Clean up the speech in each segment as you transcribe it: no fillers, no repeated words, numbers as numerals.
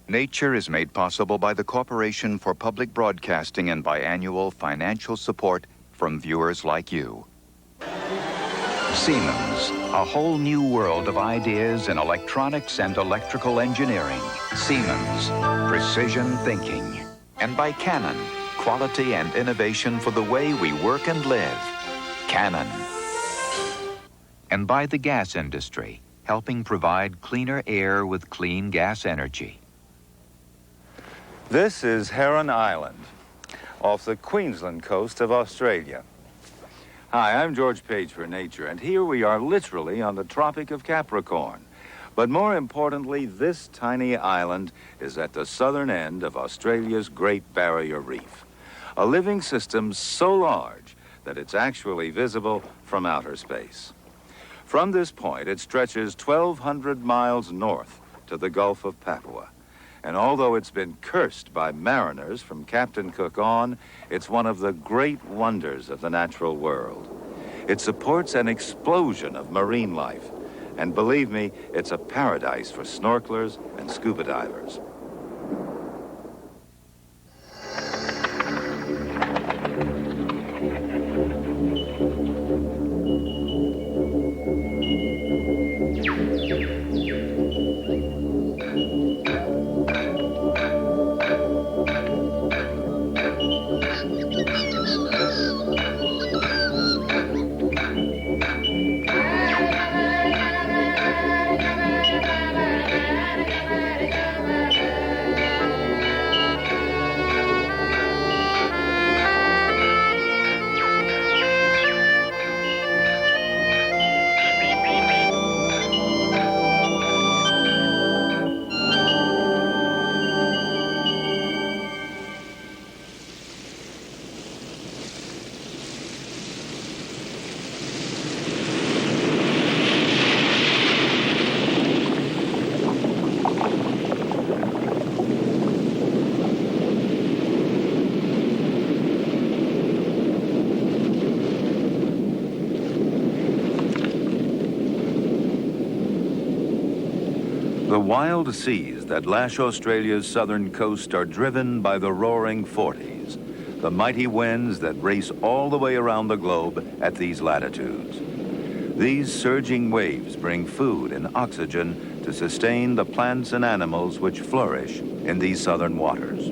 Nature is made possible by the Corporation for Public Broadcasting and by annual financial support from viewers like you. Siemens, a whole new world of ideas in electronics and electrical engineering. Siemens, precision thinking. And by Canon, quality and innovation for the way we work and live. Canon. And by the gas industry, helping provide cleaner air with clean gas energy. This is Heron Island, off the Queensland coast of Australia. Hi, I'm George Page for Nature, and here we are literally on the Tropic of Capricorn. But more importantly, this tiny island is at the southern end of Australia's Great Barrier Reef, a living system so large that it's actually visible from outer space. From this point, it stretches 1,200 miles north to the Gulf of Papua. And although it's been cursed by mariners from Captain Cook on, it's one of the great wonders of the natural world. It supports an explosion of marine life. And believe me, it's a paradise for snorkelers and scuba divers. The wild seas that lash Australia's southern coast are driven by the roaring 40s, the mighty winds that race all the way around the globe at these latitudes. These surging waves bring food and oxygen to sustain the plants and animals which flourish in these southern waters.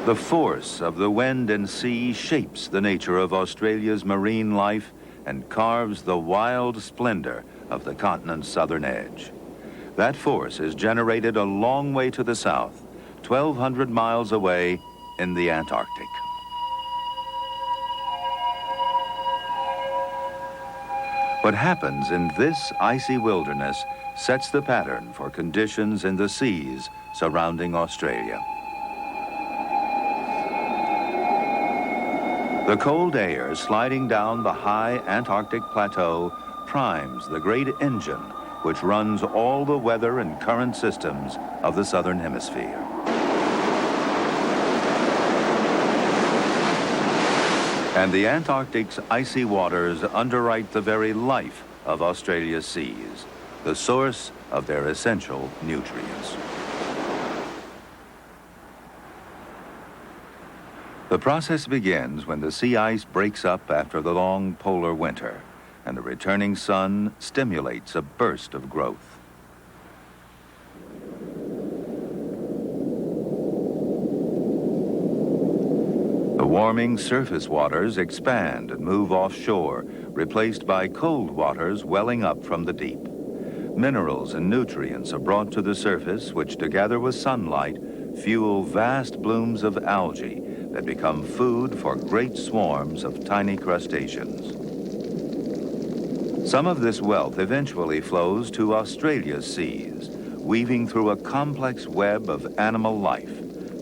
The force of the wind and sea shapes the nature of Australia's marine life and carves the wild splendor of the continent's southern edge. That force is generated a long way to the south, 1,200 miles away in the Antarctic. What happens in this icy wilderness sets the pattern for conditions in the seas surrounding Australia. The cold air sliding down the high Antarctic plateau primes the great engine which runs all the weather and current systems of the southern hemisphere. And the Antarctic's icy waters underwrite the very life of Australia's seas, the source of their essential nutrients. The process begins when the sea ice breaks up after the long polar winter, and the returning sun stimulates a burst of growth. The warming surface waters expand and move offshore, replaced by cold waters welling up from the deep. Minerals and nutrients are brought to the surface, which together with sunlight fuel vast blooms of algae that become food for great swarms of tiny crustaceans. Some of this wealth eventually flows to Australia's seas, weaving through a complex web of animal life,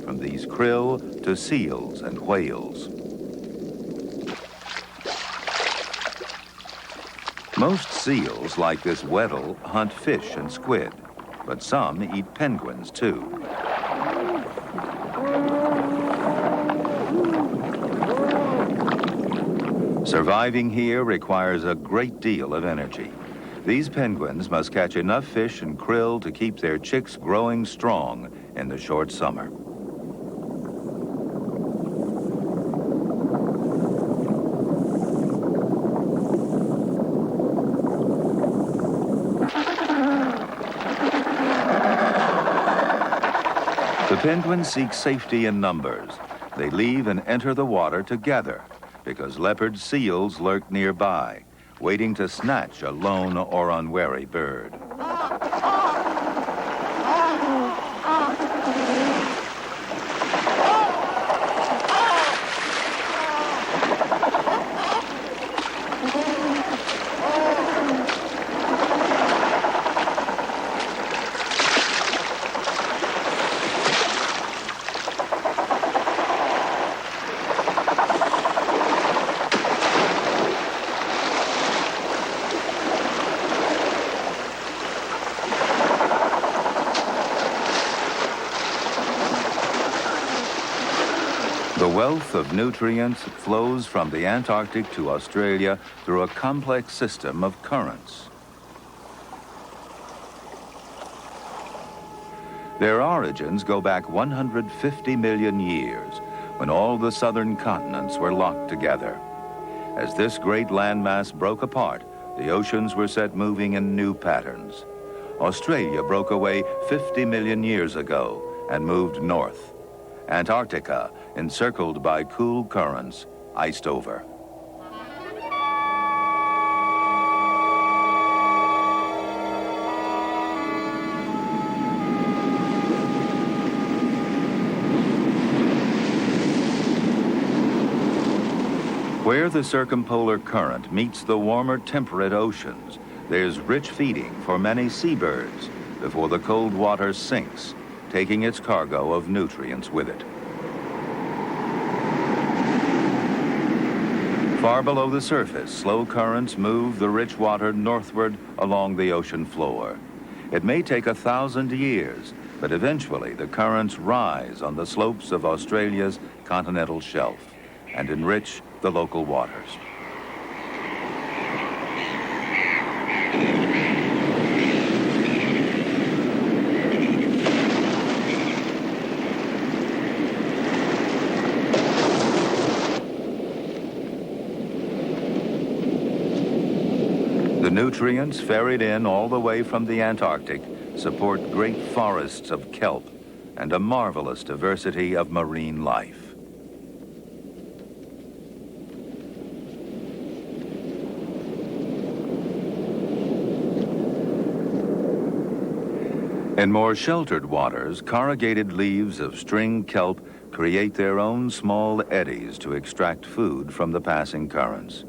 from these krill to seals and whales. Most seals, like this Weddell, hunt fish and squid, but some eat penguins too. Surviving here requires a great deal of energy. These penguins must catch enough fish and krill to keep their chicks growing strong in the short summer. The penguins seek safety in numbers. They leave and enter the water together because leopard seals lurk nearby, waiting to snatch a lone or unwary bird. The wealth of nutrients flows from the Antarctic to Australia through a complex system of currents. Their origins go back 150 million years, when all the southern continents were locked together. As this great landmass broke apart, the oceans were set moving in new patterns. Australia broke away 50 million years ago and moved north. Antarctica, encircled by cool currents, iced over. Where the circumpolar current meets the warmer temperate oceans, there's rich feeding for many seabirds before the cold water sinks, taking its cargo of nutrients with it. Far below the surface, slow currents move the rich water northward along the ocean floor. It may take 1,000 years, but eventually the currents rise on the slopes of Australia's continental shelf and enrich the local waters. The nutrients ferried in all the way from the Antarctic support great forests of kelp and a marvelous diversity of marine life. In more sheltered waters, corrugated leaves of string kelp create their own small eddies to extract food from the passing currents.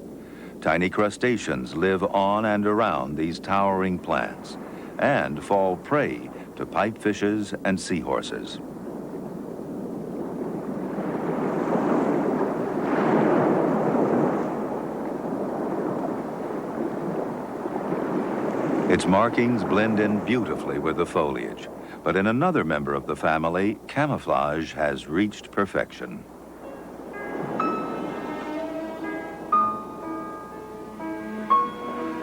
Tiny crustaceans live on and around these towering plants and fall prey to pipefishes and seahorses. Its markings blend in beautifully with the foliage, but in another member of the family, camouflage has reached perfection.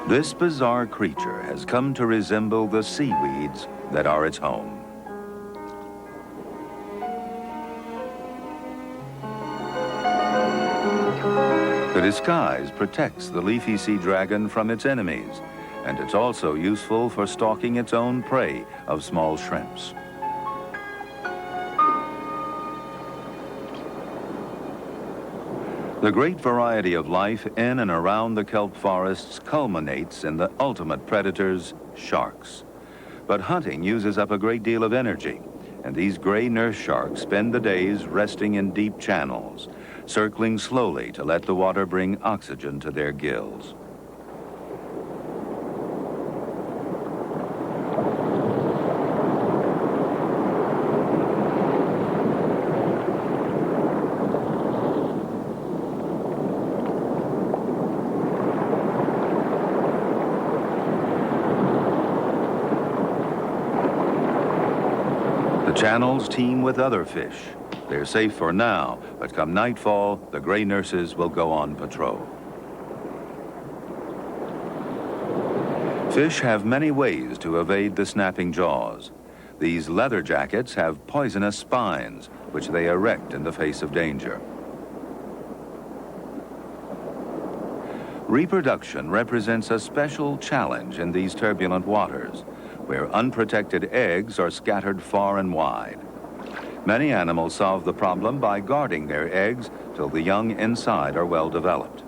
This bizarre creature has come to resemble the seaweeds that are its home. The disguise protects the leafy sea dragon from its enemies, and it's also useful for stalking its own prey of small shrimps. The great variety of life in and around the kelp forests culminates in the ultimate predators, sharks. But hunting uses up a great deal of energy, and these gray nurse sharks spend the days resting in deep channels, circling slowly to let the water bring oxygen to their gills. Channels teem with other fish. They're safe for now, but come nightfall, the gray nurses will go on patrol. Fish have many ways to evade the snapping jaws. These leather jackets have poisonous spines, which they erect in the face of danger. Reproduction represents a special challenge in these turbulent waters, where unprotected eggs are scattered far and wide. Many animals solve the problem by guarding their eggs till the young inside are well developed.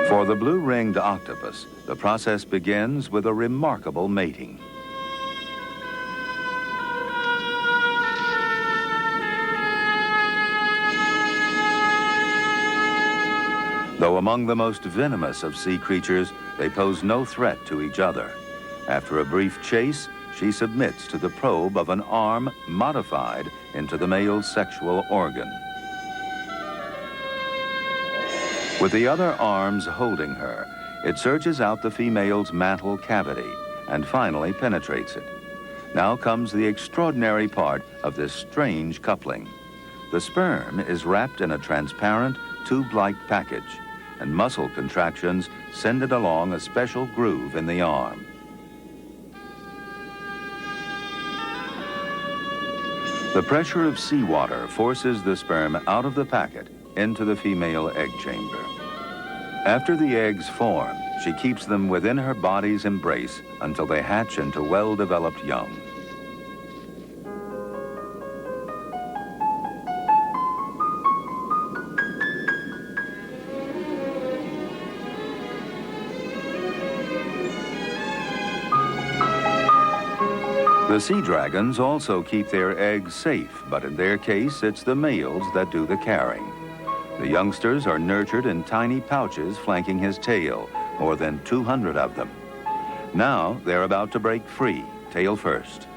For the blue-ringed octopus, the process begins with a remarkable mating. Though among the most venomous of sea creatures, they pose no threat to each other. After a brief chase, she submits to the probe of an arm modified into the male's sexual organ. With the other arms holding her, it searches out the female's mantle cavity and finally penetrates it. Now comes the extraordinary part of this strange coupling. The sperm is wrapped in a transparent, tube-like package, and muscle contractions send it along a special groove in the arm. The pressure of seawater forces the sperm out of the packet into the female egg chamber. After the eggs form, she keeps them within her body's embrace until they hatch into well-developed young. The sea dragons also keep their eggs safe, but in their case, it's the males that do the carrying. The youngsters are nurtured in tiny pouches flanking his tail, more than 200 of them. Now they're about to break free, tail first.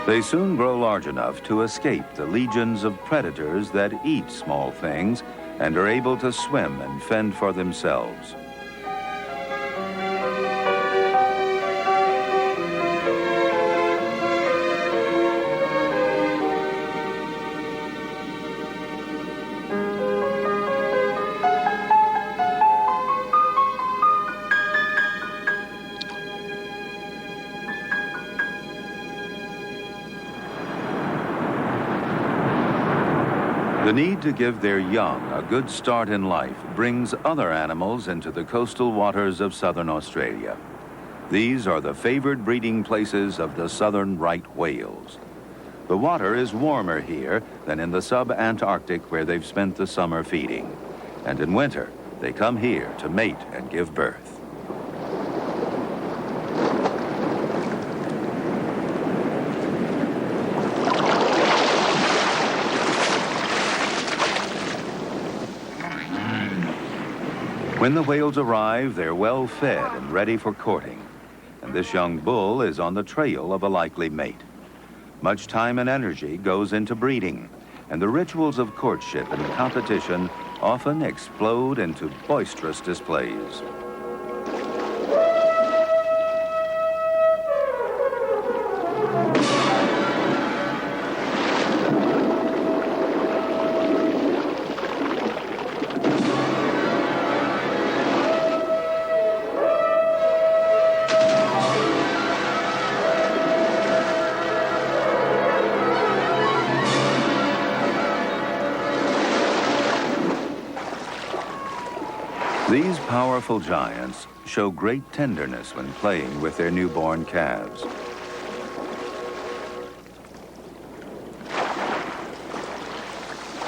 They soon grow large enough to escape the legions of predators that eat small things and are able to swim and fend for themselves. The need to give their young a good start in life brings other animals into the coastal waters of southern Australia. These are the favored breeding places of the southern right whales. The water is warmer here than in the sub-Antarctic where they've spent the summer feeding. And in winter, they come here to mate and give birth. When the whales arrive, they're well fed and ready for courting. And this young bull is on the trail of a likely mate. Much time and energy goes into breeding, and the rituals of courtship and competition often explode into boisterous displays. These powerful giants show great tenderness when playing with their newborn calves.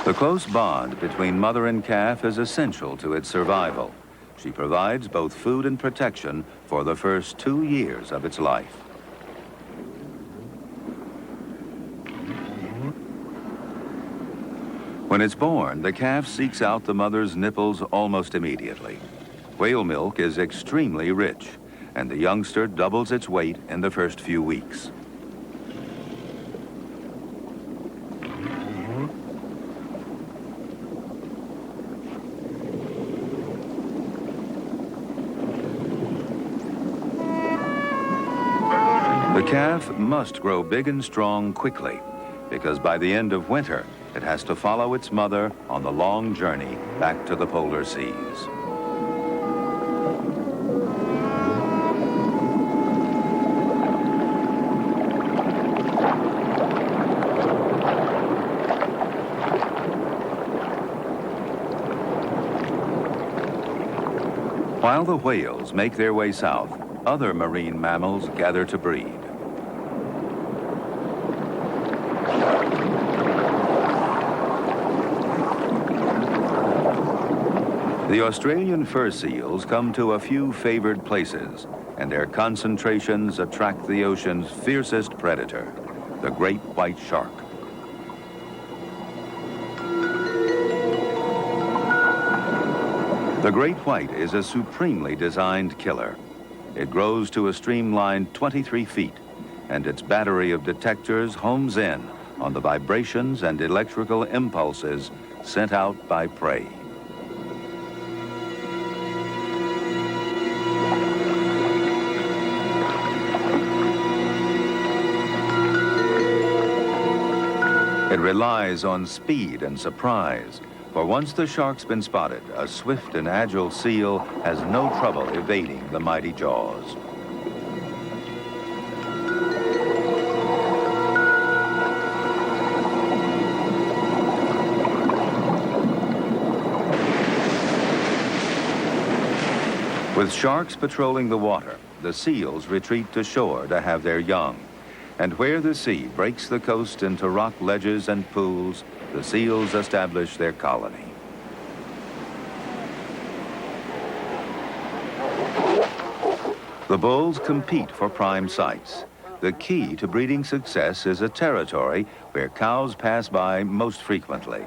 The close bond between mother and calf is essential to its survival. She provides both food and protection for the first 2 years of its life. When it's born, the calf seeks out the mother's nipples almost immediately. Whale milk is extremely rich, and the youngster doubles its weight in the first few weeks. The calf must grow big and strong quickly, because by the end of winter, it has to follow its mother on the long journey back to the polar seas. While the whales make their way south, other marine mammals gather to breed. The Australian fur seals come to a few favored places, and their concentrations attract the ocean's fiercest predator, the great white shark. The great white is a supremely designed killer. It grows to a streamlined 23 feet, and its battery of detectors homes in on the vibrations and electrical impulses sent out by prey. It relies on speed and surprise, for once the shark's been spotted, a swift and agile seal has no trouble evading the mighty jaws. With sharks patrolling the water, the seals retreat to shore to have their young. And where the sea breaks the coast into rock ledges and pools, the seals establish their colony. The bulls compete for prime sites. The key to breeding success is a territory where cows pass by most frequently.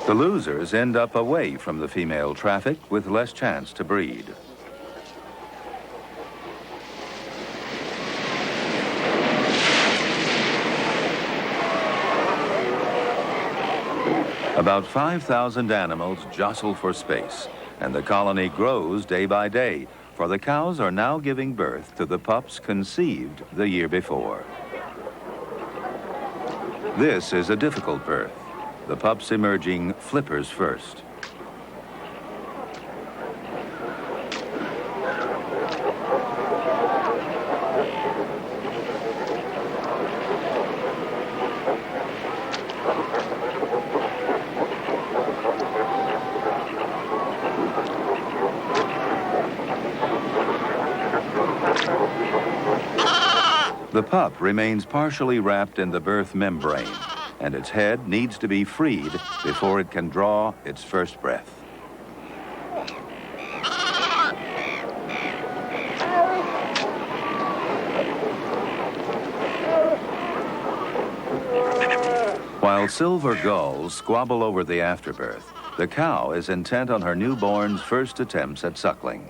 The losers end up away from the female traffic with less chance to breed. About 5,000 animals jostle for space, and the colony grows day by day, for the cows are now giving birth to the pups conceived the year before. This is a difficult birth, the pups emerging flippers first. The pup remains partially wrapped in the birth membrane, and its head needs to be freed before it can draw its first breath. While silver gulls squabble over the afterbirth, the cow is intent on her newborn's first attempts at suckling.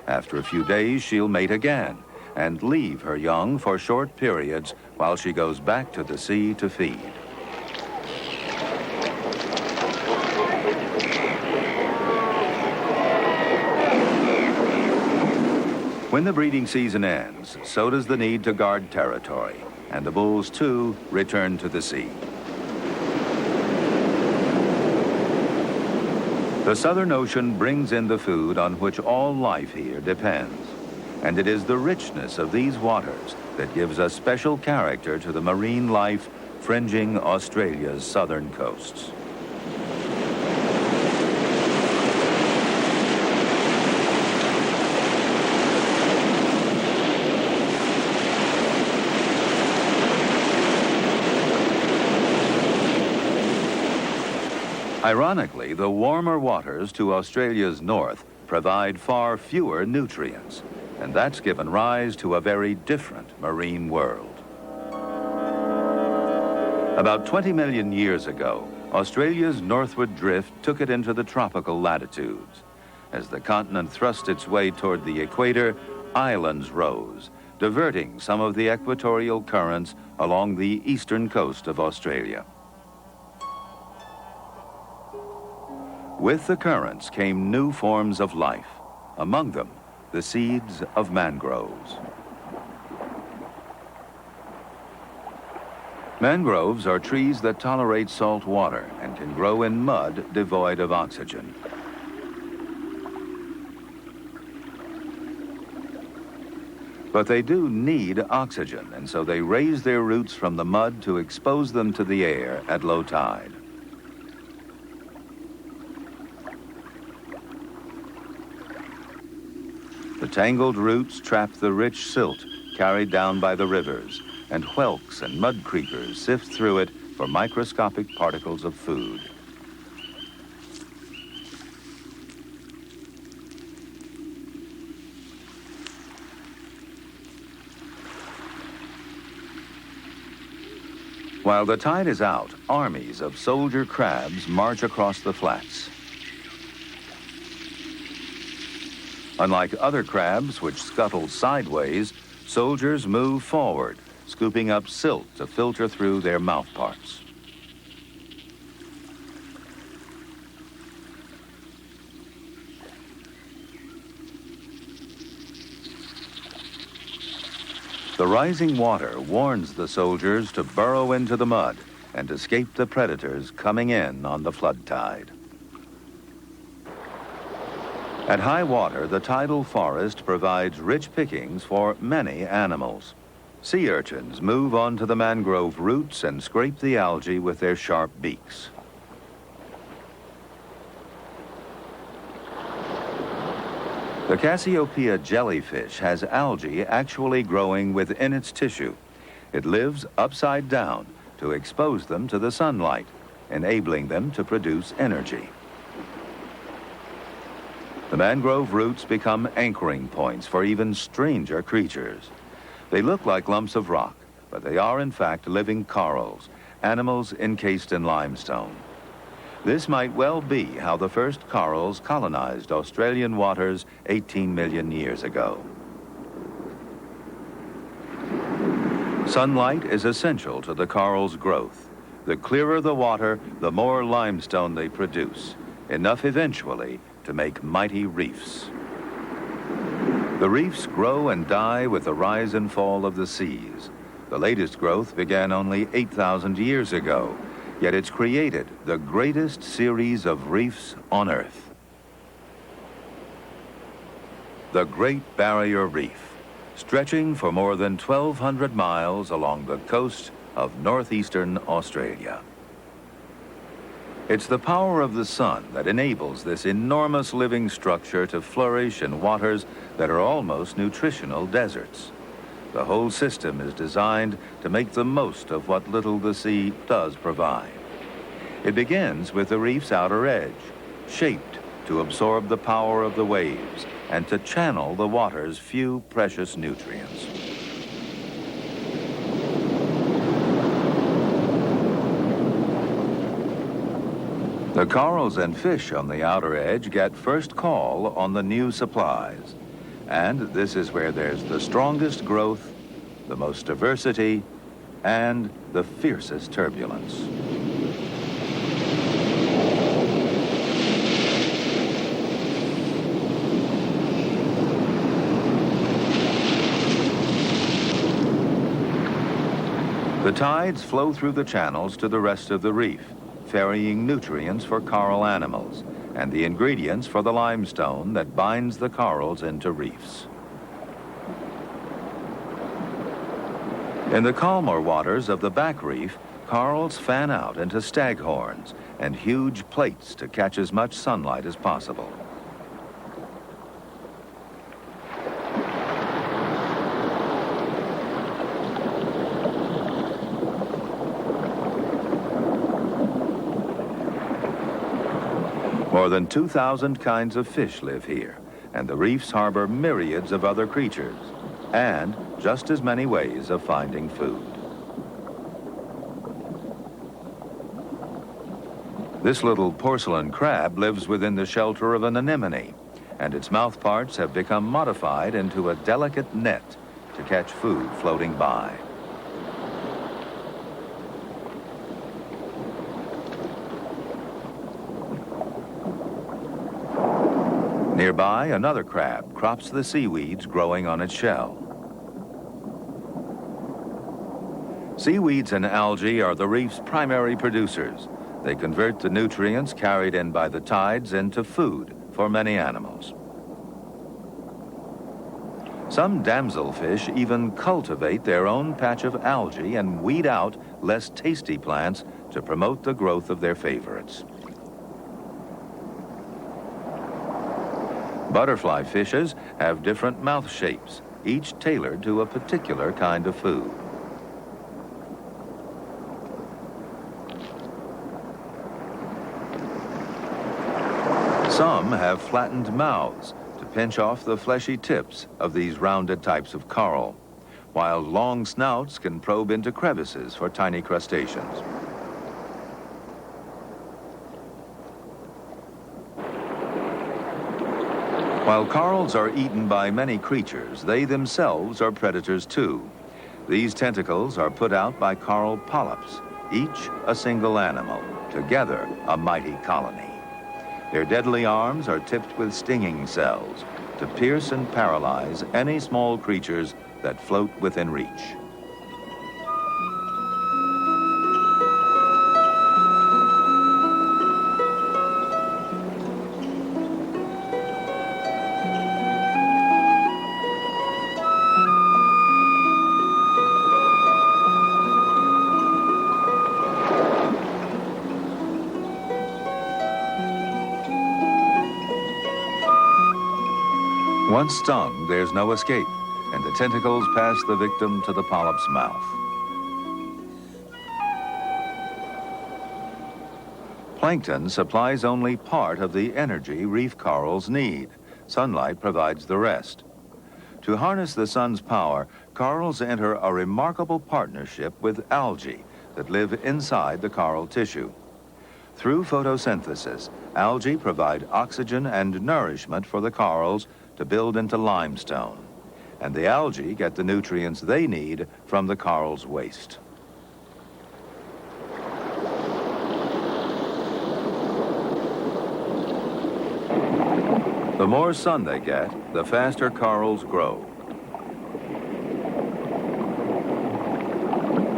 After a few days, she'll mate again and leave her young for short periods while she goes back to the sea to feed. When the breeding season ends, so does the need to guard territory, and the bulls, too, return to the sea. The Southern Ocean brings in the food on which all life here depends, and it is the richness of these waters that gives a special character to the marine life fringing Australia's southern coasts. Ironically, the warmer waters to Australia's north provide far fewer nutrients, and that's given rise to a very different marine world. About 20 million years ago, Australia's northward drift took it into the tropical latitudes. As the continent thrust its way toward the equator, islands rose, diverting some of the equatorial currents along the eastern coast of Australia. With the currents came new forms of life, among them the seeds of mangroves. Mangroves are trees that tolerate salt water and can grow in mud devoid of oxygen. But they do need oxygen, and so they raise their roots from the mud to expose them to the air at low tide. The tangled roots trap the rich silt carried down by the rivers, and whelks and mud creepers sift through it for microscopic particles of food. While the tide is out, armies of soldier crabs march across the flats. Unlike other crabs, which scuttle sideways, soldiers move forward, scooping up silt to filter through their mouth parts. The rising water warns the soldiers to burrow into the mud and escape the predators coming in on the flood tide. At high water, the tidal forest provides rich pickings for many animals. Sea urchins move onto the mangrove roots and scrape the algae with their sharp beaks. The Cassiopeia jellyfish has algae actually growing within its tissue. It lives upside down to expose them to the sunlight, enabling them to produce energy. The mangrove roots become anchoring points for even stranger creatures. They look like lumps of rock, but they are in fact living corals, animals encased in limestone. This might well be how the first corals colonized Australian waters 18 million years ago. Sunlight is essential to the corals' growth. The clearer the water, the more limestone they produce, enough eventually to make mighty reefs. The reefs grow and die with the rise and fall of the seas. The latest growth began only 8,000 years ago, yet it's created the greatest series of reefs on Earth. The Great Barrier Reef, stretching for more than 1,200 miles along the coast of northeastern Australia. It's the power of the sun that enables this enormous living structure to flourish in waters that are almost nutritional deserts. The whole system is designed to make the most of what little the sea does provide. It begins with the reef's outer edge, shaped to absorb the power of the waves and to channel the water's few precious nutrients. The corals and fish on the outer edge get first call on the new supplies. And this is where there's the strongest growth, the most diversity, and the fiercest turbulence. The tides flow through the channels to the rest of the reef, ferrying nutrients for coral animals and the ingredients for the limestone that binds the corals into reefs. In the calmer waters of the back reef, corals fan out into staghorns and huge plates to catch as much sunlight as possible. More than 2,000 kinds of fish live here, and the reefs harbor myriads of other creatures, and just as many ways of finding food. This little porcelain crab lives within the shelter of an anemone, and its mouth parts have become modified into a delicate net to catch food floating by. Nearby, another crab crops the seaweeds growing on its shell. Seaweeds and algae are the reef's primary producers. They convert the nutrients carried in by the tides into food for many animals. Some damselfish even cultivate their own patch of algae and weed out less tasty plants to promote the growth of their favorites. Butterfly fishes have different mouth shapes, each tailored to a particular kind of food. Some have flattened mouths to pinch off the fleshy tips of these rounded types of coral, while long snouts can probe into crevices for tiny crustaceans. While corals are eaten by many creatures, they themselves are predators too. These tentacles are put out by coral polyps, each a single animal, together a mighty colony. Their deadly arms are tipped with stinging cells to pierce and paralyze any small creatures that float within reach. Once stung, there's no escape, and the tentacles pass the victim to the polyp's mouth. Plankton supplies only part of the energy reef corals need. Sunlight provides the rest. To harness the sun's power, corals enter a remarkable partnership with algae that live inside the coral tissue. Through photosynthesis, algae provide oxygen and nourishment for the corals to build into limestone, and the algae get the nutrients they need from the coral's waste. The more sun they get, the faster corals grow.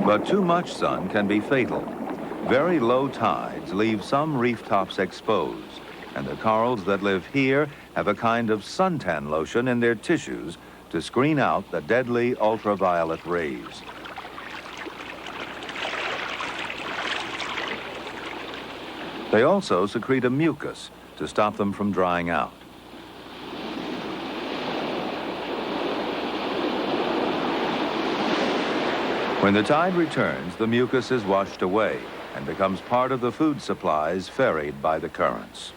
But too much sun can be fatal. Very low tides leave some reef tops exposed, and the corals that live here have a kind of suntan lotion in their tissues to screen out the deadly ultraviolet rays. They also secrete a mucus to stop them from drying out. When the tide returns, the mucus is washed away and becomes part of the food supplies ferried by the currents.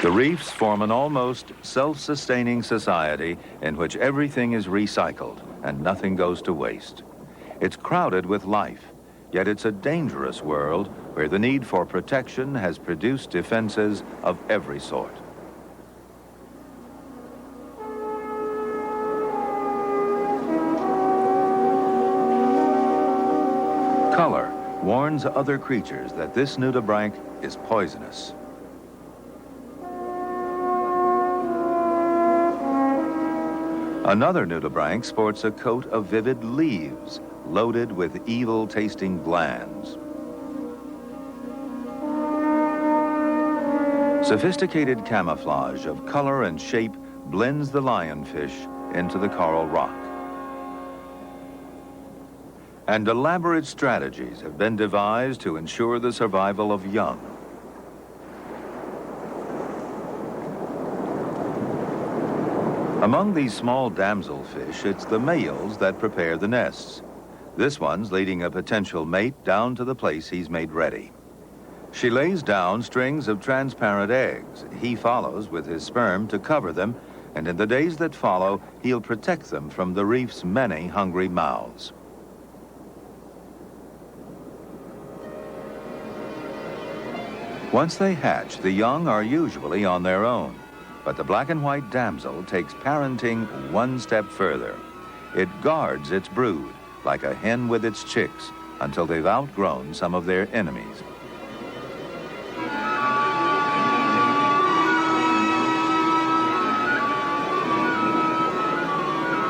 The reefs form an almost self-sustaining society in which everything is recycled and nothing goes to waste. It's crowded with life, yet it's a dangerous world where the need for protection has produced defenses of every sort. Color warns other creatures that this nudibranch is poisonous. Another nudibranch sports a coat of vivid leaves, loaded with evil-tasting glands. Sophisticated camouflage of color and shape blends the lionfish into the coral rock. And elaborate strategies have been devised to ensure the survival of young. Among these small damselfish, it's the males that prepare the nests. This one's leading a potential mate down to the place he's made ready. She lays down strings of transparent eggs. He follows with his sperm to cover them, and in the days that follow, he'll protect them from the reef's many hungry mouths. Once they hatch, the young are usually on their own, but the black and white damsel takes parenting one step further. It guards its brood, like a hen with its chicks, until they've outgrown some of their enemies.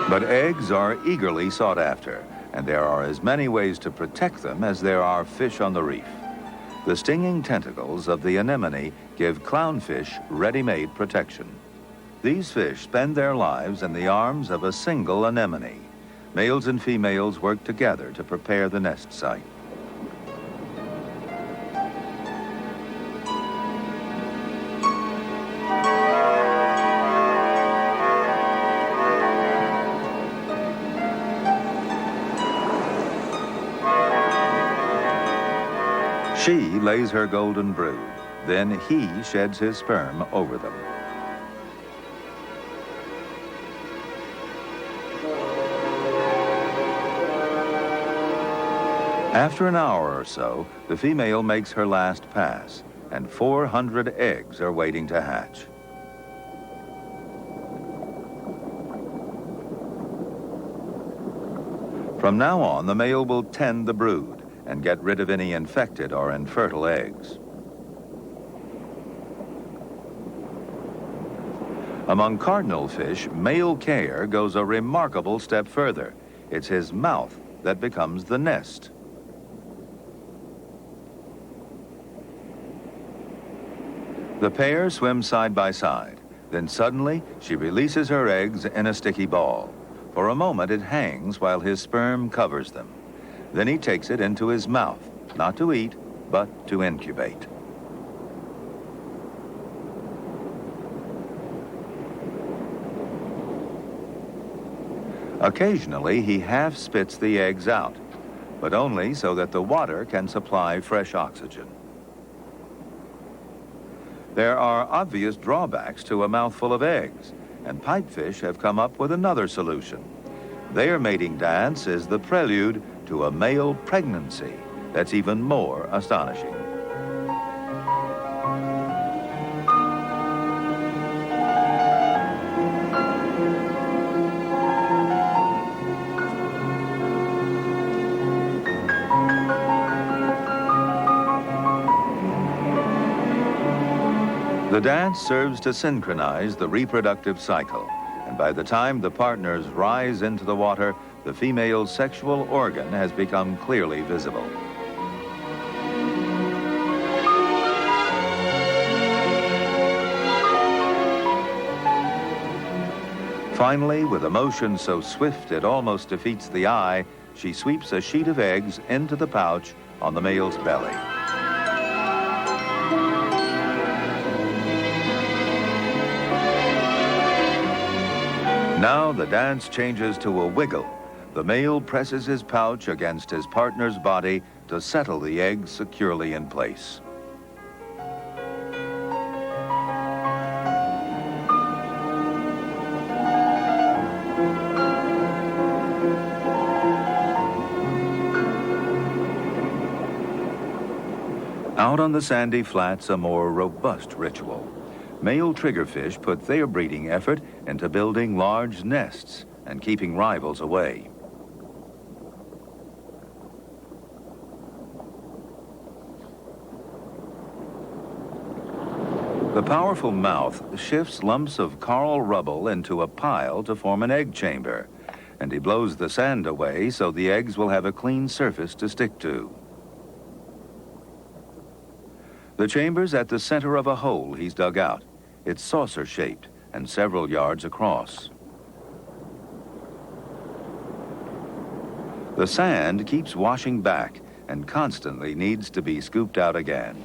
But eggs are eagerly sought after, and there are as many ways to protect them as there are fish on the reef. The stinging tentacles of the anemone give clownfish ready-made protection. These fish spend their lives in the arms of a single anemone. Males and females work together to prepare the nest site. She lays her golden brood, then he sheds his sperm over them. After an hour or so, the female makes her last pass, and 400 eggs are waiting to hatch. From now on, the male will tend the brood and get rid of any infected or infertile eggs. Among cardinal fish, male care goes a remarkable step further. It's his mouth that becomes the nest. The pair swim side by side. Then suddenly, she releases her eggs in a sticky ball. For a moment, it hangs while his sperm covers them. Then he takes it into his mouth, not to eat, but to incubate. Occasionally, he half spits the eggs out, but only so that the water can supply fresh oxygen. There are obvious drawbacks to a mouthful of eggs, and pipefish have come up with another solution. Their mating dance is the prelude to a male pregnancy that's even more astonishing. The dance serves to synchronize the reproductive cycle, and by the time the partners rise into the water, the female's sexual organ has become clearly visible. Finally, with a motion so swift it almost defeats the eye, she sweeps a sheet of eggs into the pouch on the male's belly. Now the dance changes to a wiggle. The male presses his pouch against his partner's body to settle the eggs securely in place. Out on the sandy flats, a more robust ritual. Male triggerfish put their breeding effort into building large nests and keeping rivals away. The powerful mouth shifts lumps of coral rubble into a pile to form an egg chamber, and he blows the sand away so the eggs will have a clean surface to stick to. The chamber's at the center of a hole he's dug out. It's saucer-shaped and several yards across. The sand keeps washing back and constantly needs to be scooped out again.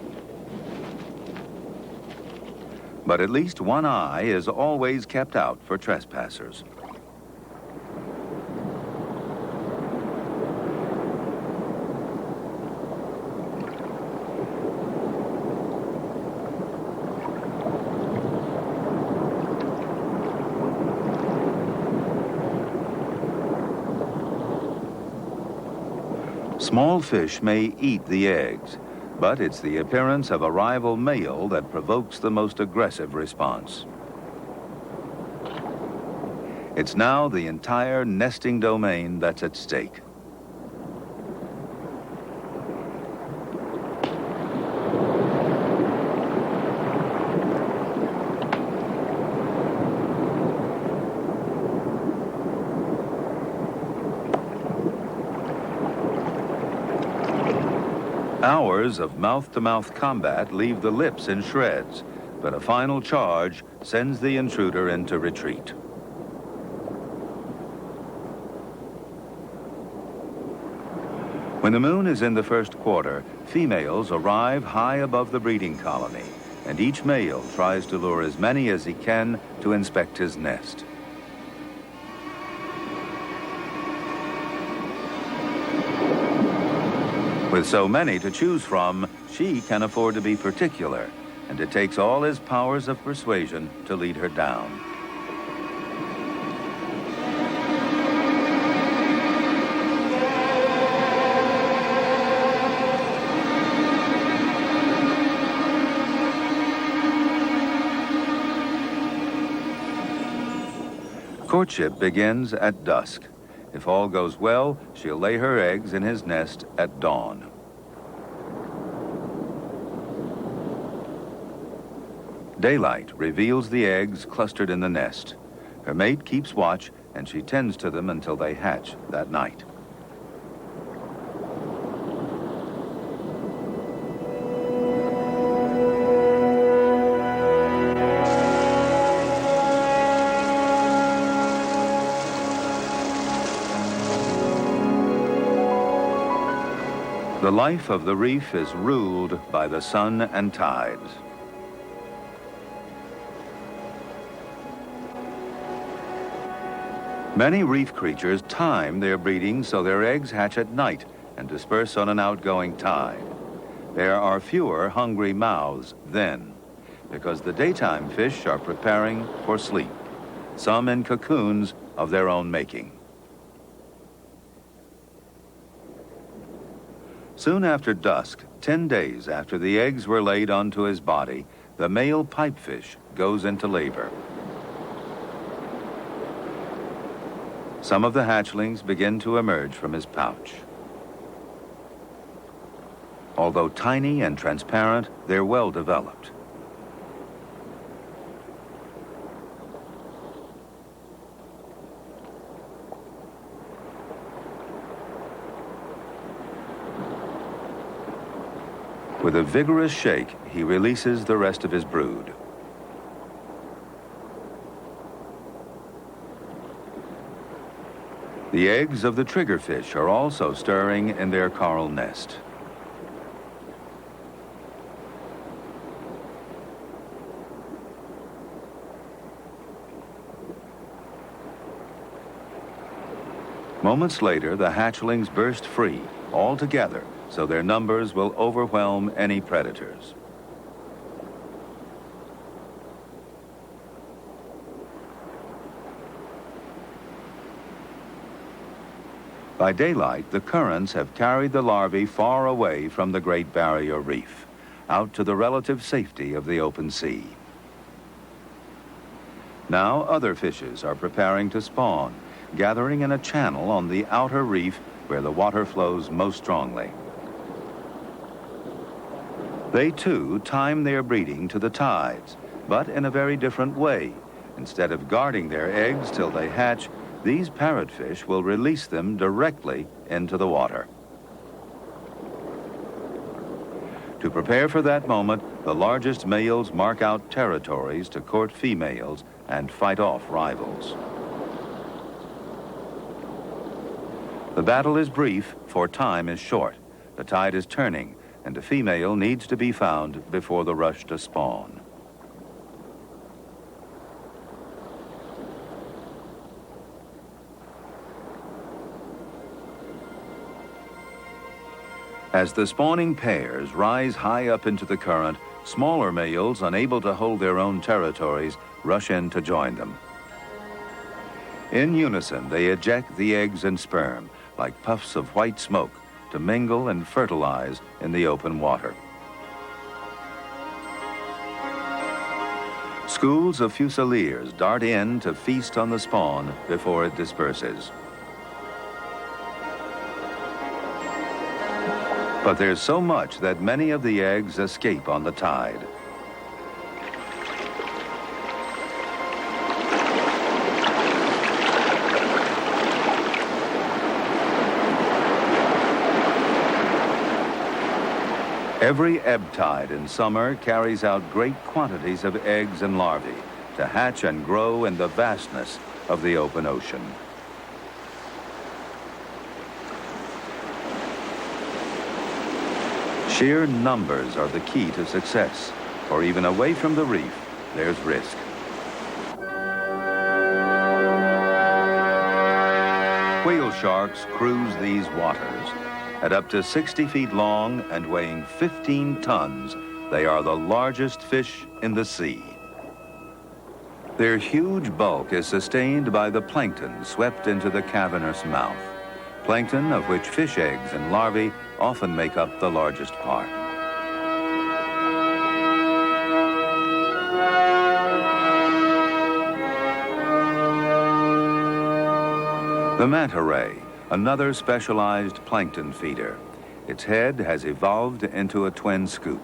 But at least one eye is always kept out for trespassers. Small fish may eat the eggs, but it's the appearance of a rival male that provokes the most aggressive response. It's now the entire nesting domain that's at stake. Hours of mouth-to-mouth combat leave the lips in shreds, but a final charge sends the intruder into retreat. When the moon is in the first quarter, females arrive high above the breeding colony, and each male tries to lure as many as he can to inspect his nest. With so many to choose from, she can afford to be particular, and it takes all his powers of persuasion to lead her down. Courtship begins at dusk. If all goes well, she'll lay her eggs in his nest at dawn. Daylight reveals the eggs clustered in the nest. Her mate keeps watch, and she tends to them until they hatch that night. The life of the reef is ruled by the sun and tides. Many reef creatures time their breeding so their eggs hatch at night and disperse on an outgoing tide. There are fewer hungry mouths then, because the daytime fish are preparing for sleep, some in cocoons of their own making. Soon after dusk, 10 days after the eggs were laid onto his body, the male pipefish goes into labor. Some of the hatchlings begin to emerge from his pouch. Although tiny and transparent, they're well developed. With a vigorous shake, he releases the rest of his brood. The eggs of the triggerfish are also stirring in their coral nest. Moments later, the hatchlings burst free, all together, so their numbers will overwhelm any predators. By daylight, the currents have carried the larvae far away from the Great Barrier Reef, out to the relative safety of the open sea. Now other fishes are preparing to spawn, gathering in a channel on the outer reef where the water flows most strongly. They too time their breeding to the tides, but in a very different way. Instead of guarding their eggs till they hatch, these parrotfish will release them directly into the water. To prepare for that moment, the largest males mark out territories to court females and fight off rivals. The battle is brief, for time is short. The tide is turning, and a female needs to be found before the rush to spawn. As the spawning pairs rise high up into the current, smaller males, unable to hold their own territories, rush in to join them. In unison, they eject the eggs and sperm, like puffs of white smoke, to mingle and fertilize in the open water. Schools of fusiliers dart in to feast on the spawn before it disperses. But there's so much that many of the eggs escape on the tide. Every ebb tide in summer carries out great quantities of eggs and larvae to hatch and grow in the vastness of the open ocean. Sheer numbers are the key to success, for even away from the reef, there's risk. Whale sharks cruise these waters. At up to 60 feet long and weighing 15 tons, they are the largest fish in the sea. Their huge bulk is sustained by the plankton swept into the cavernous mouth. Plankton, of which fish eggs and larvae often make up the largest part. The manta ray, another specialized plankton feeder. Its head has evolved into a twin scoop.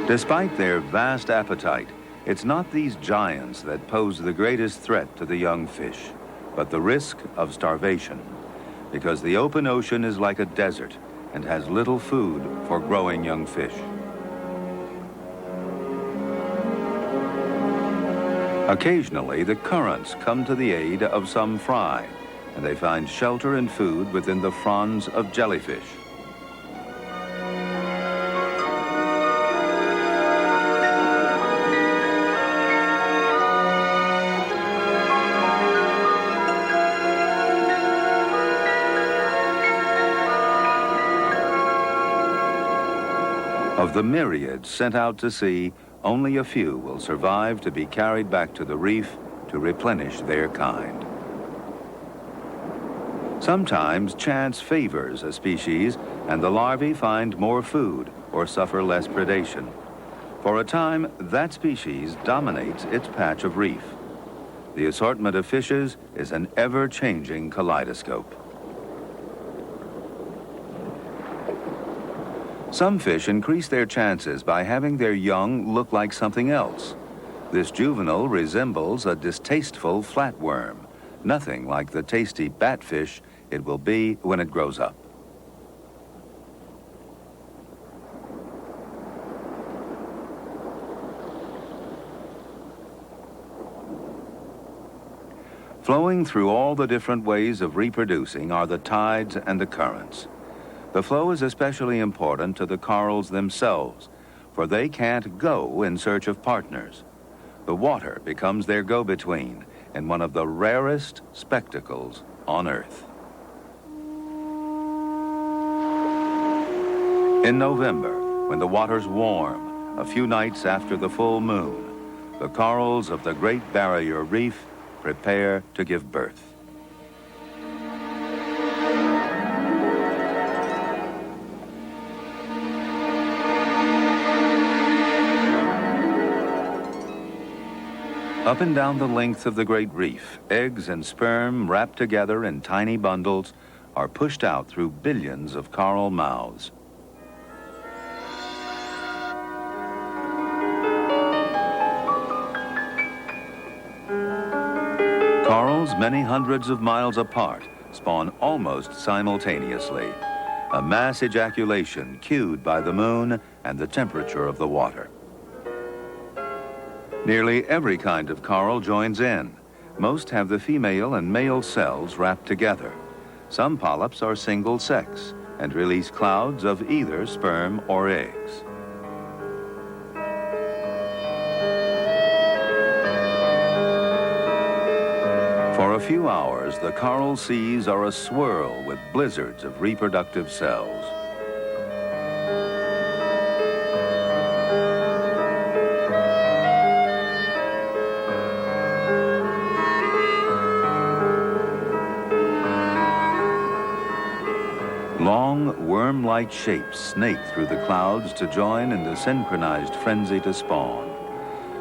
Despite their vast appetite, it's not these giants that pose the greatest threat to the young fish, but the risk of starvation, because the open ocean is like a desert and has little food for growing young fish. Occasionally, the currents come to the aid of some fry, and they find shelter and food within the fronds of jellyfish. Of the myriads sent out to sea, only a few will survive to be carried back to the reef to replenish their kind. Sometimes chance favors a species, and the larvae find more food or suffer less predation. For a time, that species dominates its patch of reef. The assortment of fishes is an ever-changing kaleidoscope. Some fish increase their chances by having their young look like something else. This juvenile resembles a distasteful flatworm, nothing like the tasty batfish it will be when it grows up. Flowing through all the different ways of reproducing are the tides and the currents. The flow is especially important to the corals themselves, for they can't go in search of partners. The water becomes their go-between in one of the rarest spectacles on Earth. In November, when the water's warm, a few nights after the full moon, the corals of the Great Barrier Reef prepare to give birth. Up and down the length of the Great Reef, eggs and sperm wrapped together in tiny bundles are pushed out through billions of coral mouths. Corals many hundreds of miles apart spawn almost simultaneously, a mass ejaculation cued by the moon and the temperature of the water. Nearly every kind of coral joins in. Most have the female and male cells wrapped together. Some polyps are single-sex and release clouds of either sperm or eggs. For a few hours, the coral seas are a swirl with blizzards of reproductive cells. Long, worm-like shapes snake through the clouds to join in the synchronized frenzy to spawn.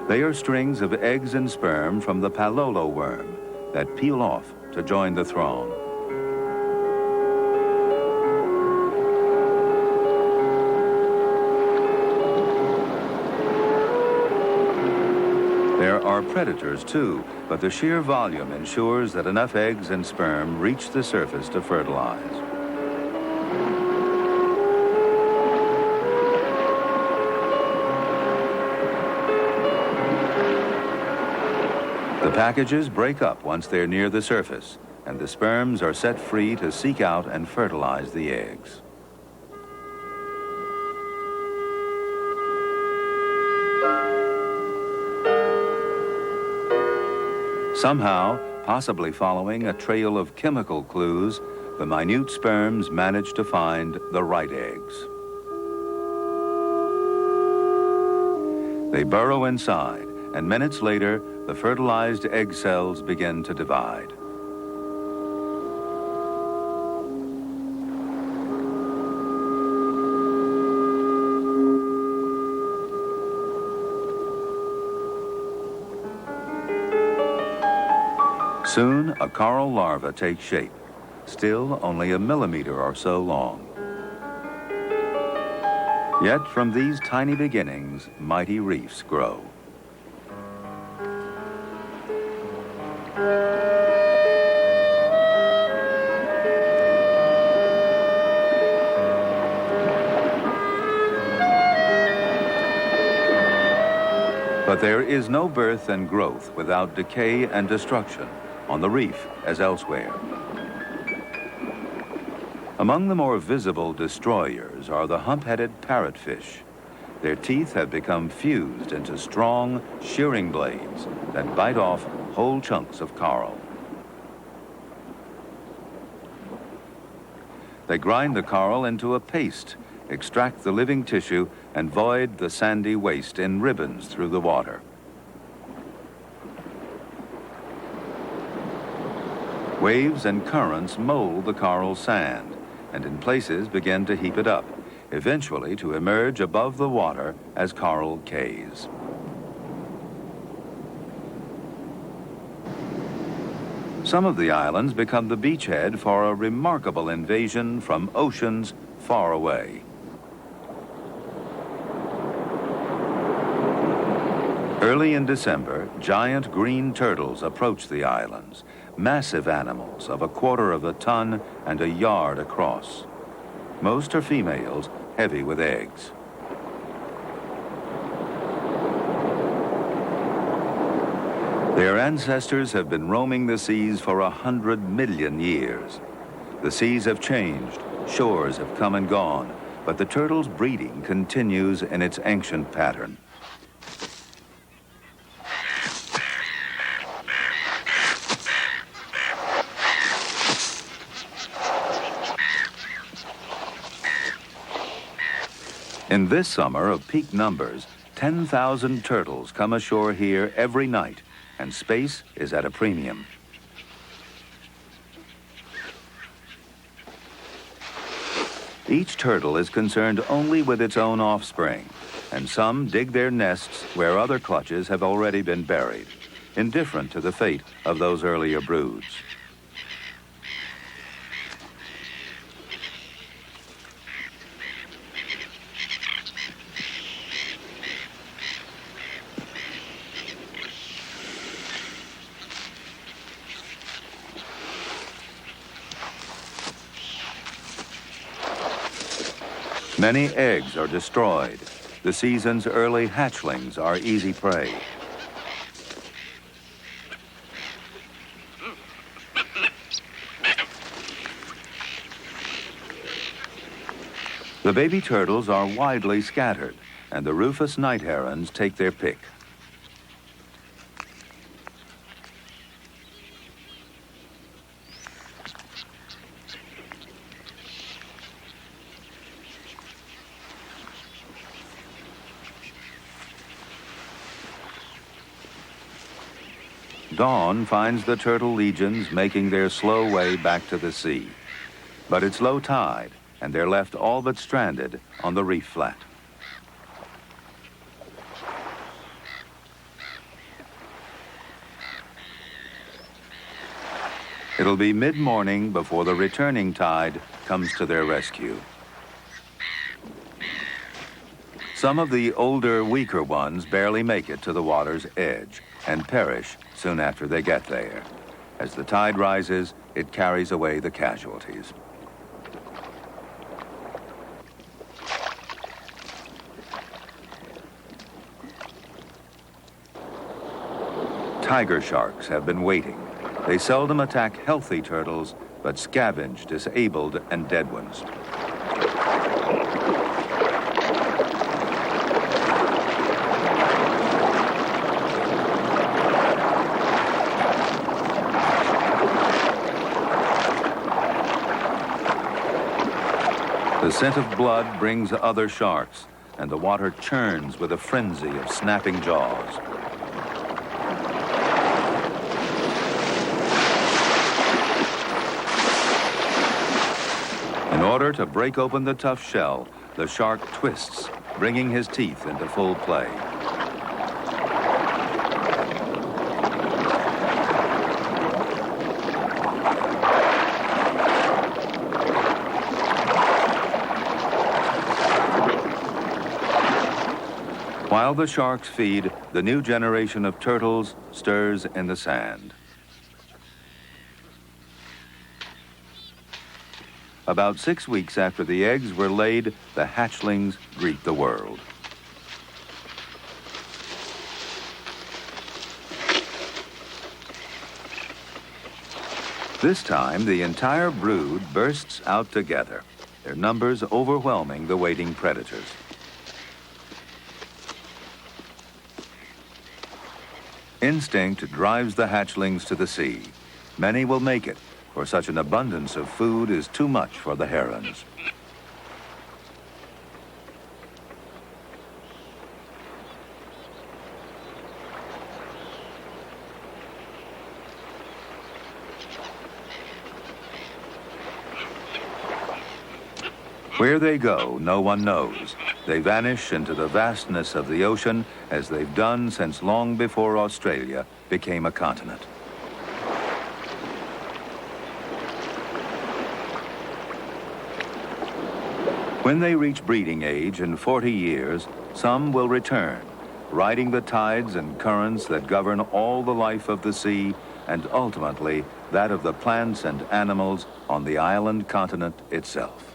They are strings of eggs and sperm from the palolo worm that peel off to join the throng. There are predators too, but the sheer volume ensures that enough eggs and sperm reach the surface to fertilize. The packages break up once they're near the surface, and the sperms are set free to seek out and fertilize the eggs. Somehow, possibly following a trail of chemical clues, the minute sperms manage to find the right eggs. They burrow inside, and minutes later, the fertilized egg cells begin to divide. Soon, a coral larva takes shape, still only a millimeter or so long. Yet from these tiny beginnings, mighty reefs grow. But there is no birth and growth without decay and destruction, on the reef as elsewhere. Among the more visible destroyers are the hump-headed parrotfish. Their teeth have become fused into strong, shearing blades that bite off whole chunks of coral. They grind the coral into a paste, extract the living tissue, and void the sandy waste in ribbons through the water. Waves and currents mold the coral sand, and in places begin to heap it up, eventually to emerge above the water as coral cays. Some of the islands become the beachhead for a remarkable invasion from oceans far away. Early in December, giant green turtles approach the islands, massive animals of 1/4 of a ton and a yard across. Most are females, heavy with eggs. Their ancestors have been roaming the seas for 100 million years. The seas have changed, shores have come and gone, but the turtle's breeding continues in its ancient pattern. In this summer of peak numbers, 10,000 turtles come ashore here every night, and space is at a premium. Each turtle is concerned only with its own offspring, and some dig their nests where other clutches have already been buried, indifferent to the fate of those earlier broods. Many eggs are destroyed. The season's early hatchlings are easy prey. The baby turtles are widely scattered, and the rufous night herons take their pick. Dawn finds the turtle legions making their slow way back to the sea. But it's low tide, and they're left all but stranded on the reef flat. It'll be mid-morning before the returning tide comes to their rescue. Some of the older, weaker ones barely make it to the water's edge and perish soon after they get there. As the tide rises, it carries away the casualties. Tiger sharks have been waiting. They seldom attack healthy turtles, but scavenge disabled and dead ones. The scent of blood brings other sharks, and the water churns with a frenzy of snapping jaws. In order to break open the tough shell, the shark twists, bringing his teeth into full play. While the sharks feed, the new generation of turtles stirs in the sand. About 6 weeks after the eggs were laid, the hatchlings greet the world. This time, the entire brood bursts out together, their numbers overwhelming the waiting predators. Instinct drives the hatchlings to the sea. Many will make it, for such an abundance of food is too much for the herons. Where they go, no one knows. They vanish into the vastness of the ocean, as they've done since long before Australia became a continent. When they reach breeding age in 40 years, some will return, riding the tides and currents that govern all the life of the sea and ultimately that of the plants and animals on the island continent itself.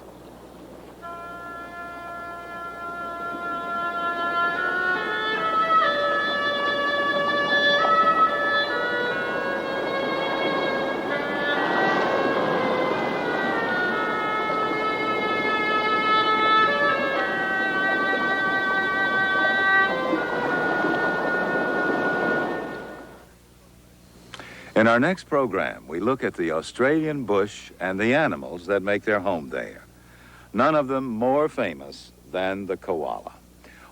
In our next program, we look at the Australian bush and the animals that make their home there. None of them more famous than the koala,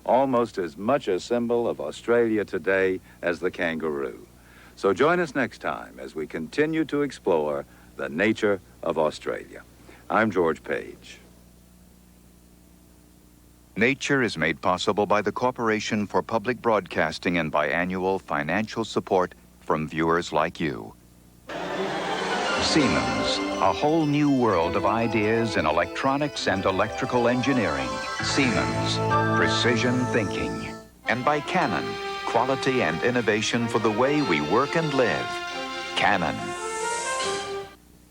almost as much a symbol of Australia today as the kangaroo. So join us next time as we continue to explore the nature of Australia. I'm George Page. Nature is made possible by the Corporation for Public Broadcasting and by annual financial support from viewers like you. Siemens, a whole new world of ideas in electronics and electrical engineering. Siemens, precision thinking. And by Canon, quality and innovation for the way we work and live. Canon.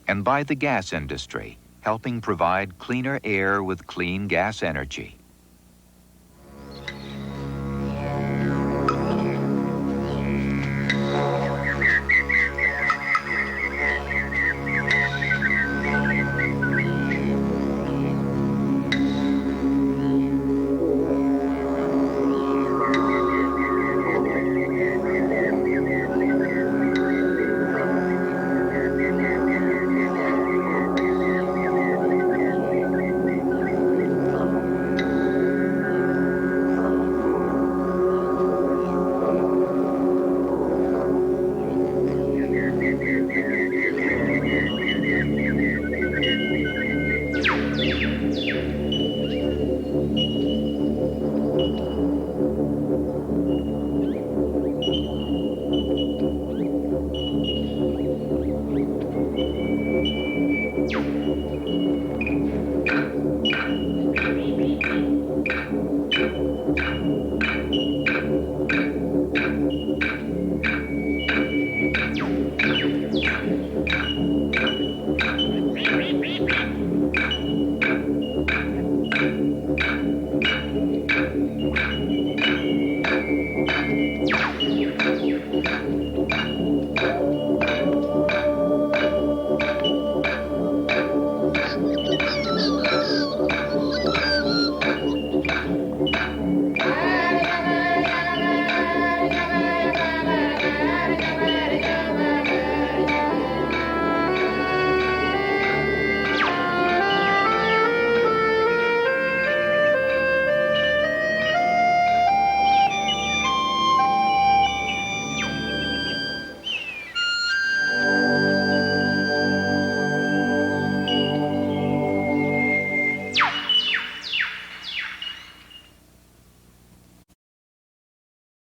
And by the gas industry, helping provide cleaner air with clean gas energy.